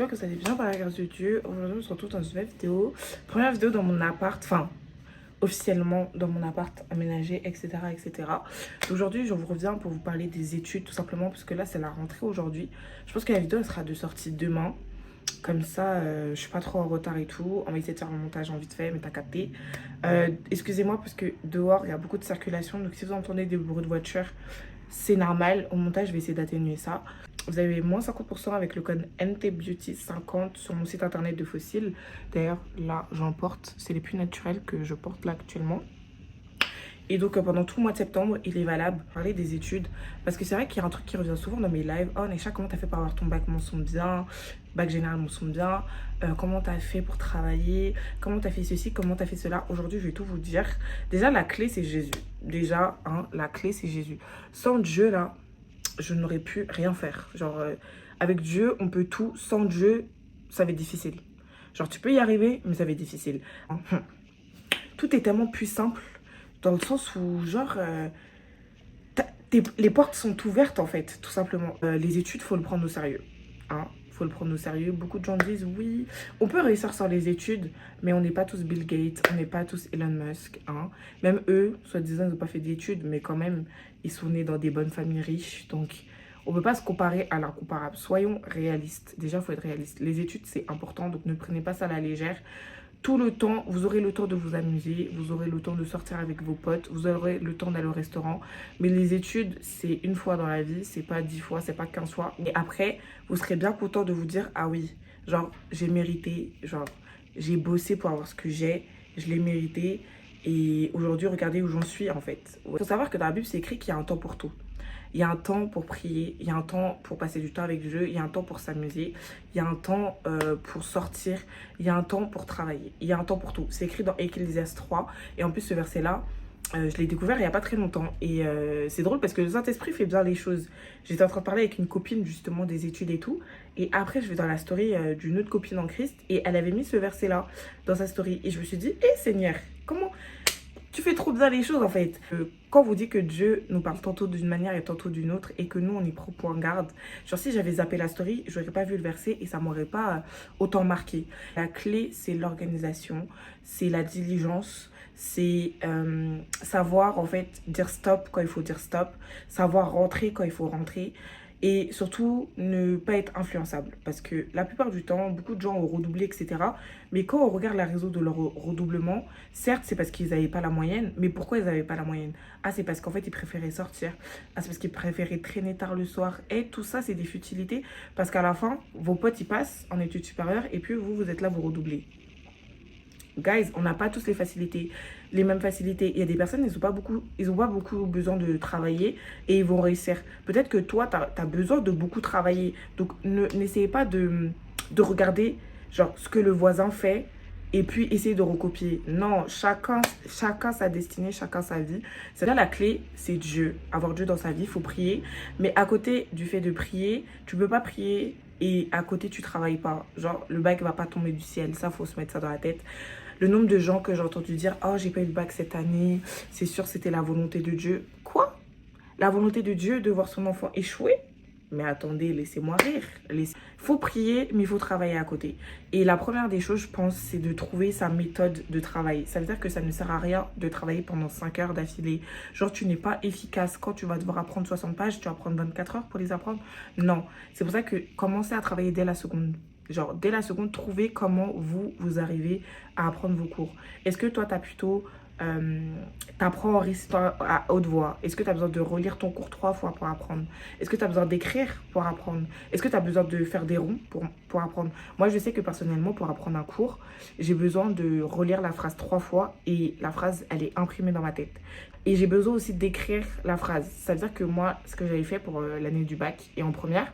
j'espère que ça allait bien par la grâce de Dieu. Aujourd'hui, on se retrouve dans une nouvelle vidéo. Première vidéo dans mon appart, enfin, officiellement dans mon appart aménagé, etc. etc. Aujourd'hui, je vous reviens pour vous parler des études, tout simplement, parce que là, c'est la rentrée aujourd'hui. Je pense que la vidéo, elle sera de sortie demain. Comme ça, je suis pas trop en retard et tout. On va essayer de faire le montage en vite fait, mais t'as capté. Excusez-moi, parce que dehors, il y a beaucoup de circulation. Donc, si vous entendez des bruits de voiture, c'est normal. Au montage, je vais essayer d'atténuer ça. Vous avez moins 50% avec le code NTBEAUTY50 sur mon site internet de Fossil. D'ailleurs, là, j'en porte. C'est les plus naturels que je porte là actuellement. Et donc, pendant tout le mois de septembre, il est valable. Parler des études. Parce que c'est vrai qu'il y a un truc qui revient souvent dans mes lives. Oh, Necha, comment t'as fait pour avoir ton bac mention bien? Bac général mention bien. Comment t'as fait pour travailler? Comment t'as fait ceci? Comment t'as fait cela? Aujourd'hui, je vais tout vous dire. Déjà, la clé, c'est Jésus. Déjà, hein, la clé, c'est Jésus. Sans Dieu, là, je n'aurais pu rien faire. Genre, avec Dieu, on peut tout. Sans Dieu, ça va être difficile. Genre, tu peux y arriver, mais ça va être difficile. Tout est tellement plus simple, dans le sens où, genre, les portes sont ouvertes, en fait, tout simplement. Les études, faut le prendre au sérieux. Hein, faut le prendre au sérieux. Beaucoup de gens disent, oui, on peut réussir sans les études, mais on n'est pas tous Bill Gates, on n'est pas tous Elon Musk. Hein. Même eux, soi-disant, ils n'ont pas fait d'études, mais quand même, ils sont nés dans des bonnes familles riches. Donc, on ne peut pas se comparer à l'incomparable. Soyons réalistes. Déjà, il faut être réaliste. Les études, c'est important, donc ne prenez pas ça à la légère. Tout le temps, vous aurez le temps de vous amuser, vous aurez le temps de sortir avec vos potes, vous aurez le temps d'aller au restaurant. Mais les études, c'est une fois dans la vie, c'est pas 10 fois, c'est pas 15 fois. Et après, vous serez bien content de vous dire, ah oui, genre, j'ai mérité, genre, j'ai bossé pour avoir ce que j'ai, je l'ai mérité. Et aujourd'hui, regardez où j'en suis, en fait. Il faut savoir que dans la Bible, c'est écrit qu'il y a un temps pour tout. Il y a un temps pour prier, il y a un temps pour passer du temps avec Dieu, il y a un temps pour s'amuser, il y a un temps pour sortir, il y a un temps pour travailler, il y a un temps pour tout. C'est écrit dans Ecclésiaste 3. Et en plus, ce verset-là, je l'ai découvert il n'y a pas très longtemps. Et c'est drôle parce que le Saint-Esprit fait bien les choses. J'étais en train de parler avec une copine justement des études et tout. Et après, je vais dans la story d'une autre copine en Christ. Et elle avait mis ce verset-là dans sa story. Et je me suis dit, hé Seigneur, comment... Tu fais trop bien les choses en fait. Quand vous dites que Dieu nous parle tantôt d'une manière et tantôt d'une autre et que nous on y prend point garde, genre si j'avais zappé la story, j'aurais pas vu le verset et ça m'aurait pas autant marqué. La clé c'est l'organisation, c'est la diligence, c'est savoir en fait dire stop quand il faut dire stop, savoir rentrer quand il faut rentrer. Et surtout, ne pas être influençable. Parce que la plupart du temps, beaucoup de gens ont redoublé, etc. Mais quand on regarde la raison de leur redoublement, certes, c'est parce qu'ils n'avaient pas la moyenne. Mais pourquoi ils n'avaient pas la moyenne? Ah, c'est parce qu'en fait, ils préféraient sortir. Ah, c'est parce qu'ils préféraient traîner tard le soir. Et tout ça, c'est des futilités. Parce qu'à la fin, vos potes, ils passent en études supérieures. Et puis, vous êtes là, vous redoublez. Guys, on n'a pas tous les mêmes facilités. Il y a des personnes, ils ont pas beaucoup besoin de travailler et ils vont réussir. Peut-être que toi, tu as besoin de beaucoup travailler. Donc, n'essayez pas de regarder genre, ce que le voisin fait et puis essayer de recopier. Non, chacun sa destinée, chacun sa vie. C'est là la clé, c'est Dieu. Avoir Dieu dans sa vie, il faut prier. Mais à côté du fait de prier, tu peux pas prier et à côté, tu travailles pas. Genre, le bac va pas tomber du ciel. Ça, faut se mettre ça dans la tête. Le nombre de gens que j'ai entendu dire « Oh, j'ai pas eu le bac cette année. C'est sûr, c'était la volonté de Dieu. » Quoi? La volonté de Dieu de voir son enfant échouer? Mais attendez, laissez-moi rire. Il faut prier, mais il faut travailler à côté. Et la première des choses, je pense, c'est de trouver sa méthode de travail. Ça veut dire que ça ne sert à rien de travailler pendant 5 heures d'affilée. Genre, tu n'es pas efficace. Quand tu vas devoir apprendre 60 pages, tu vas prendre 24 heures pour les apprendre. Non. C'est pour ça que commencez à travailler dès la seconde. Genre, dès la seconde, trouvez comment vous arrivez à apprendre vos cours. Est-ce que toi, tu as plutôt... t'apprends en récitant à haute voix? Est-ce que tu as besoin de relire ton cours 3 fois pour apprendre? Est-ce que tu as besoin d'écrire pour apprendre? Est-ce que tu as besoin de faire des ronds pour apprendre? Moi, je sais que personnellement, pour apprendre un cours, j'ai besoin de relire la phrase 3 fois et la phrase, elle est imprimée dans ma tête. Et j'ai besoin aussi d'écrire la phrase. Ça veut dire que moi, ce que j'avais fait pour l'année du bac et en première,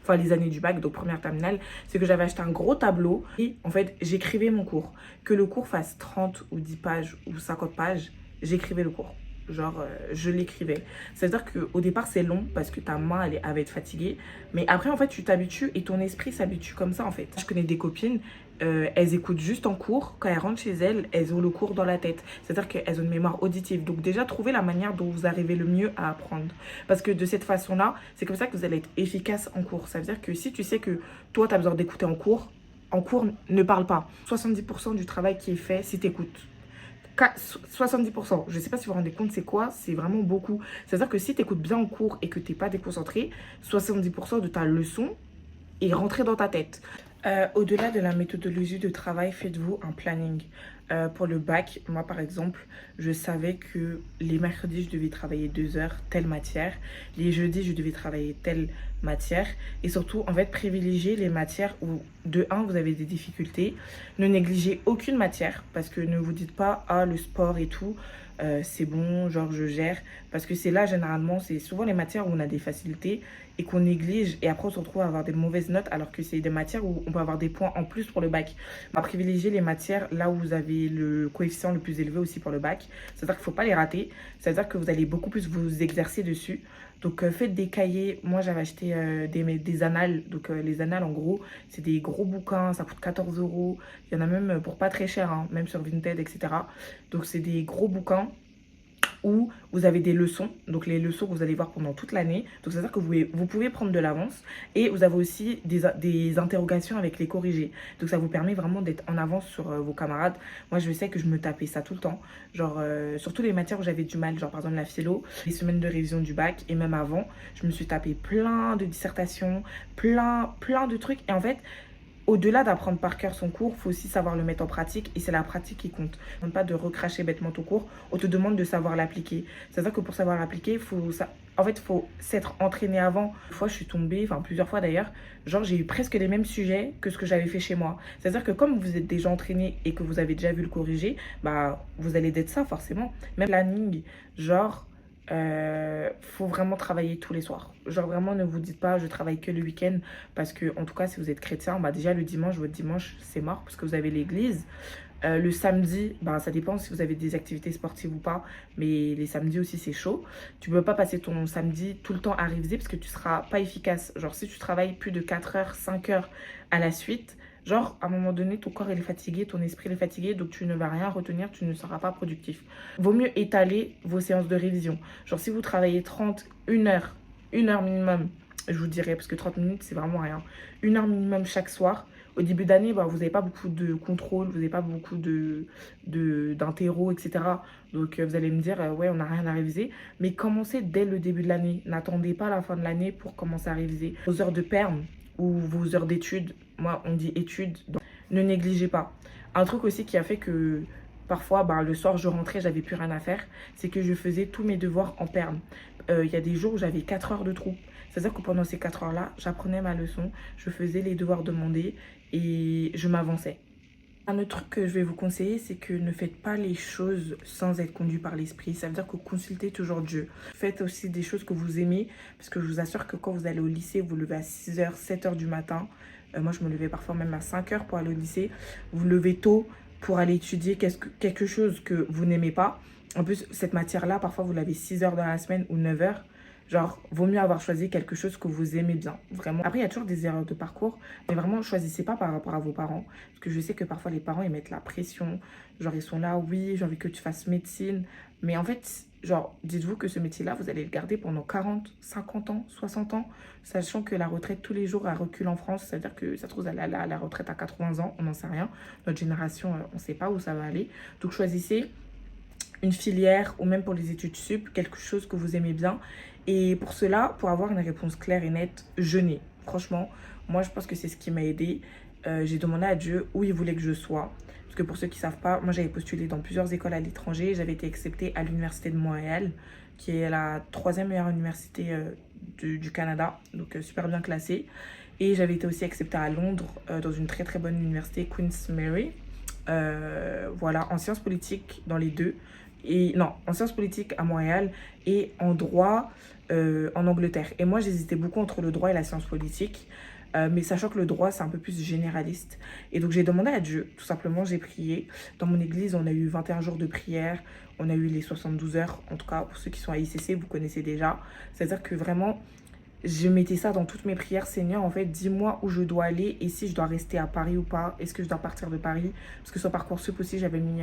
enfin les années du bac, donc première terminale, c'est que j'avais acheté un gros tableau et en fait j'écrivais mon cours. Que le cours fasse 30 ou 10 pages ou 50 pages, j'écrivais le cours. Genre, je l'écrivais. C'est-à-dire qu'au départ, c'est long parce que ta main, elle va être fatiguée. Mais après, en fait, tu t'habitues et ton esprit s'habitue comme ça, en fait. Je connais des copines, elles écoutent juste en cours. Quand elles rentrent chez elles, elles ont le cours dans la tête. C'est-à-dire qu'elles ont une mémoire auditive. Donc déjà, trouvez la manière dont vous arrivez le mieux à apprendre. Parce que de cette façon-là, c'est comme ça que vous allez être efficace en cours. Ça veut dire que si tu sais que toi, tu as besoin d'écouter en cours, ne parle pas. 70% du travail qui est fait, si tu écoutes. 70%. Je ne sais pas si vous vous rendez compte, c'est quoi? C'est vraiment beaucoup. C'est-à-dire que si tu écoutes bien en cours et que tu n'es pas déconcentré, 70% de ta leçon est rentrée dans ta tête. Au-delà de la méthodologie de travail, faites-vous un planning. Pour le bac, moi par exemple, je savais que les mercredis, je devais travailler 2 heures, telle matière. Les jeudis, je devais travailler telle matière. Et surtout, en fait, privilégier les matières où, de un, vous avez des difficultés. Ne négligez aucune matière parce que ne vous dites pas, ah, le sport et tout, c'est bon, genre je gère. Parce que c'est là, généralement, c'est souvent les matières où on a des facilités et qu'on néglige et après on se retrouve à avoir des mauvaises notes alors que c'est des matières où on peut avoir des points en plus pour le bac. On va privilégier les matières là où vous avez le coefficient le plus élevé aussi pour le bac. C'est-à-dire qu'il ne faut pas les rater. C'est-à-dire que vous allez beaucoup plus vous exercer dessus. Donc faites des cahiers. Moi j'avais acheté des annales. Donc les annales en gros c'est des gros bouquins. Ça coûte 14 euros. Il y en a même pour pas très cher, hein, même sur Vinted, etc. Donc c'est des gros bouquins où vous avez des leçons, donc les leçons que vous allez voir pendant toute l'année. Donc c'est-à-dire que vous pouvez prendre de l'avance et vous avez aussi des interrogations avec les corrigés. Donc ça vous permet vraiment d'être en avance sur vos camarades. Moi je sais que je me tapais ça tout le temps, genre surtout les matières où j'avais du mal, genre par exemple la philo, les semaines de révision du bac et même avant, je me suis tapé plein de dissertations, plein de trucs et en fait, au-delà d'apprendre par cœur son cours, il faut aussi savoir le mettre en pratique et c'est la pratique qui compte. On ne demande pas de recracher bêtement ton cours, on te demande de savoir l'appliquer. C'est-à-dire que pour savoir l'appliquer, il faut s'être entraîné avant. Une fois, je suis tombée, enfin plusieurs fois d'ailleurs, genre j'ai eu presque les mêmes sujets que ce que j'avais fait chez moi. C'est-à-dire que comme vous êtes déjà entraîné et que vous avez déjà vu le corriger, bah vous allez d'être ça forcément. Même planning, genre... faut vraiment travailler tous les soirs. Genre vraiment ne vous dites pas je travaille que le week-end parce que en tout cas si vous êtes chrétien, bah déjà le dimanche, votre dimanche c'est mort parce que vous avez l'église. Le samedi, bah, ça dépend si vous avez des activités sportives ou pas, mais les samedis aussi c'est chaud. Tu ne peux pas passer ton samedi tout le temps à réviser parce que tu seras pas efficace. Genre si tu travailles plus de 4 heures, 5 heures à la suite, genre, à un moment donné, ton corps il est fatigué, ton esprit il est fatigué, donc tu ne vas rien retenir, tu ne seras pas productif. Vaut mieux étaler vos séances de révision. Genre, si vous travaillez 30, 1 heure minimum, je vous dirais, parce que 30 minutes, c'est vraiment rien. 1 heure minimum chaque soir. Au début d'année, bah, vous n'avez pas beaucoup de contrôle, vous n'avez pas beaucoup d'interro, etc. Donc, vous allez me dire, ouais, on n'a rien à réviser. Mais commencez dès le début de l'année. N'attendez pas la fin de l'année pour commencer à réviser. Vos heures de perm ou vos heures d'études, moi, on dit études, donc ne négligez pas. Un truc aussi qui a fait que parfois, bah, le soir, je rentrais, j'avais plus rien à faire, c'est que je faisais tous mes devoirs en perm. Il y a des jours où j'avais 4 heures de trou. C'est-à-dire que pendant ces 4 heures-là, j'apprenais ma leçon, je faisais les devoirs demandés et je m'avançais. Un autre truc que je vais vous conseiller, c'est que ne faites pas les choses sans être conduit par l'esprit. Ça veut dire que consultez toujours Dieu. Faites aussi des choses que vous aimez, parce que je vous assure que quand vous allez au lycée, vous levez à 6 heures, 7 heures du matin. Moi, je me levais parfois même à 5 heures pour aller au lycée. Vous levez tôt pour aller étudier quelque chose que vous n'aimez pas. En plus, cette matière-là, parfois, vous l'avez 6 heures dans la semaine ou 9 heures. Genre, vaut mieux avoir choisi quelque chose que vous aimez bien, vraiment. Après, il y a toujours des erreurs de parcours, mais vraiment, choisissez pas par rapport à vos parents. Parce que je sais que parfois, les parents, ils mettent la pression. Genre, ils sont là, oui, j'ai envie que tu fasses médecine. Mais en fait, genre, dites-vous que ce métier-là, vous allez le garder pendant 40, 50 ans, 60 ans, sachant que la retraite, tous les jours, elle recule en France. C'est-à-dire que ça se trouve, la retraite à 80 ans, on n'en sait rien. Notre génération, on ne sait pas où ça va aller. Donc, choisissez une filière ou même pour les études sup, quelque chose que vous aimez bien. Et pour cela, pour avoir une réponse claire et nette, jeûner. Franchement, moi je pense que c'est ce qui m'a aidé. J'ai demandé à Dieu où il voulait que je sois. Parce que pour ceux qui ne savent pas, moi j'avais postulé dans plusieurs écoles à l'étranger. J'avais été acceptée à l'université de Montréal, qui est la 3e meilleure université du Canada. Donc super bien classée. Et j'avais été aussi acceptée à Londres, dans une très très bonne université, Queen's Mary. Voilà, en sciences politiques dans les deux. Et non, en sciences politiques à Montréal et en droit en Angleterre. Et moi, j'hésitais beaucoup entre le droit et la science politique. mais sachant que le droit, c'est un peu plus généraliste. Et donc, j'ai demandé à Dieu, tout simplement, j'ai prié. Dans mon église, on a eu 21 jours de prière, on a eu les 72 heures, en tout cas, pour ceux qui sont à ICC, vous connaissez déjà. C'est-à-dire que vraiment, je mettais ça dans toutes mes prières. Seigneur, en fait, dis-moi où je dois aller et si je dois rester à Paris ou pas. Est-ce que je dois partir de Paris? Parce que sur Parcoursup aussi, j'avais mis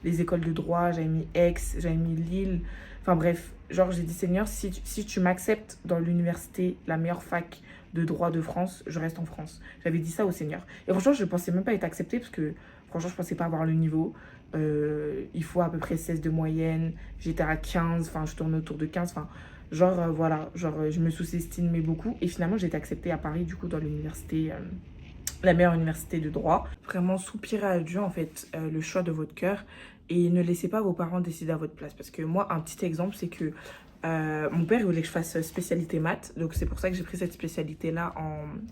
les écoles de droit, j'avais mis Aix, j'avais mis Lille. Enfin bref, genre j'ai dit, Seigneur, si tu m'acceptes dans l'université, la meilleure fac de droit de France, je reste en France. J'avais dit ça au Seigneur. Et franchement, je ne pensais même pas être acceptée parce que franchement, je ne pensais pas avoir le niveau. Il faut à peu près 16 de moyenne. J'étais à 15, enfin je tourne autour de 15. Enfin, genre, voilà, genre, je me sous-estimais beaucoup. Et finalement, j'ai été acceptée à Paris, du coup, dans l'université, la meilleure université de droit. Vraiment, soupirez à Dieu, en fait, le choix de votre cœur. Et ne laissez pas vos parents décider à votre place. Parce que moi, un petit exemple, c'est que mon père il voulait que je fasse spécialité maths. Donc, c'est pour ça que j'ai pris cette spécialité-là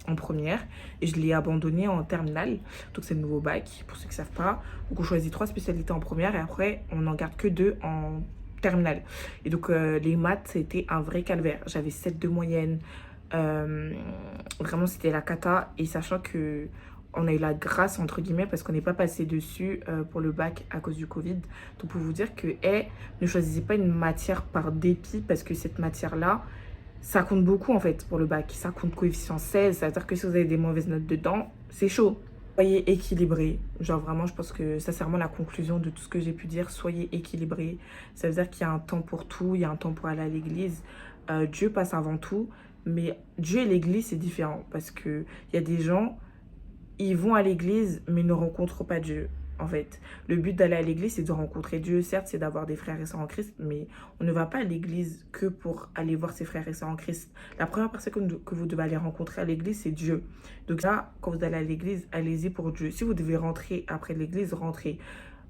en première. Et je l'ai abandonnée en terminale. Donc, c'est le nouveau bac, pour ceux qui ne savent pas. Donc, on choisit 3 spécialités en première. Et après, on n'en garde que 2 en terminale. Et donc, les maths, c'était un vrai calvaire. J'avais 7 de moyenne. Vraiment, c'était la cata. Et sachant que on a eu la grâce, entre guillemets, parce qu'on n'est pas passé dessus pour le bac à cause du Covid. Donc, pour vous dire que, ne choisissez pas une matière par dépit, parce que cette matière-là, ça compte beaucoup, en fait, pour le bac. Ça compte coefficient 16, c'est-à-dire que si vous avez des mauvaises notes dedans, c'est chaud. Soyez équilibré. Genre vraiment, je pense que ça, c'est vraiment la conclusion de tout ce que j'ai pu dire. Soyez équilibré. Ça veut dire qu'il y a un temps pour tout. Il y a un temps pour aller à l'église. Dieu passe avant tout. Mais Dieu et l'église, c'est différent. Parce qu'il y a des gens, ils vont à l'église, mais ne rencontrent pas Dieu. En fait, le but d'aller à l'église, c'est de rencontrer Dieu. Certes, c'est d'avoir des frères et sœurs en Christ, mais on ne va pas à l'église que pour aller voir ses frères et sœurs en Christ. La première personne que vous devez aller rencontrer à l'église, c'est Dieu. Donc là, quand vous allez à l'église, allez-y pour Dieu. Si vous devez rentrer après l'église, rentrez.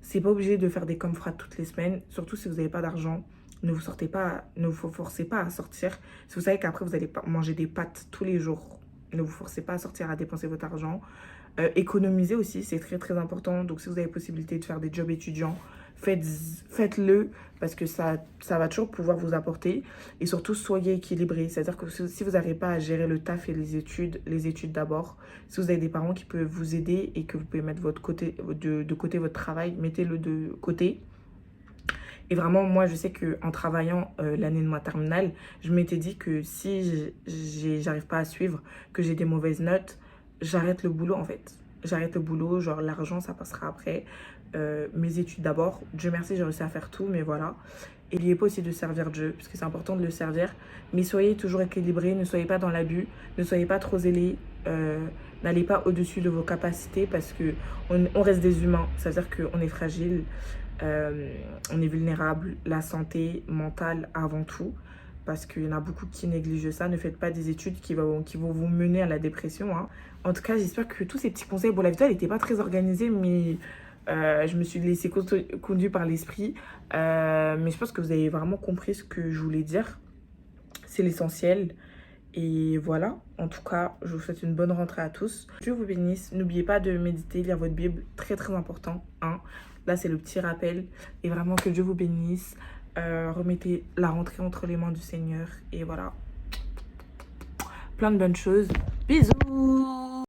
C'est pas obligé de faire des confrades toutes les semaines, surtout si vous n'avez pas d'argent. Ne vous forcez pas à sortir. Si vous savez qu'après, vous allez manger des pâtes tous les jours, ne vous forcez pas à sortir, à dépenser votre argent. Économiser aussi, c'est très très important. Donc si vous avez possibilité de faire des jobs étudiants, faites-le parce que ça va toujours pouvoir vous apporter. Et surtout, soyez équilibré. C'est-à-dire que si vous n'arrivez pas à gérer le taf et les études d'abord, si vous avez des parents qui peuvent vous aider et que vous pouvez mettre de côté votre travail, mettez-le de côté. Et vraiment, moi, je sais qu'en travaillant l'année de ma terminale, je m'étais dit que si j'arrive pas à suivre, que j'ai des mauvaises notes, j'arrête le boulot en fait. J'arrête le boulot, genre l'argent ça passera après. Mes études d'abord. Dieu merci, j'ai réussi à faire tout, mais voilà. Et n'oubliez pas aussi de servir Dieu, parce que c'est important de le servir. Mais soyez toujours équilibrés, ne soyez pas dans l'abus, ne soyez pas trop zélés. N'allez pas au-dessus de vos capacités parce que on reste des humains. C'est-à-dire qu'on est fragile, on est vulnérable. La santé mentale avant tout. Parce qu'il y en a beaucoup qui négligent ça. Ne faites pas des études qui vont vous mener à la dépression. Hein. En tout cas, j'espère que tous ces petits conseils... Bon, la vidéo, elle n'était pas très organisée, mais je me suis laissée conduire par l'esprit. Mais je pense que vous avez vraiment compris ce que je voulais dire. C'est l'essentiel. Et voilà, en tout cas, je vous souhaite une bonne rentrée à tous. Dieu vous bénisse. N'oubliez pas de méditer, lire votre Bible. Très, très important. Hein. Là, c'est le petit rappel. Et vraiment, que Dieu vous bénisse. Remettez la rentrée entre les mains du Seigneur. Et voilà. Plein de bonnes choses. Bisous!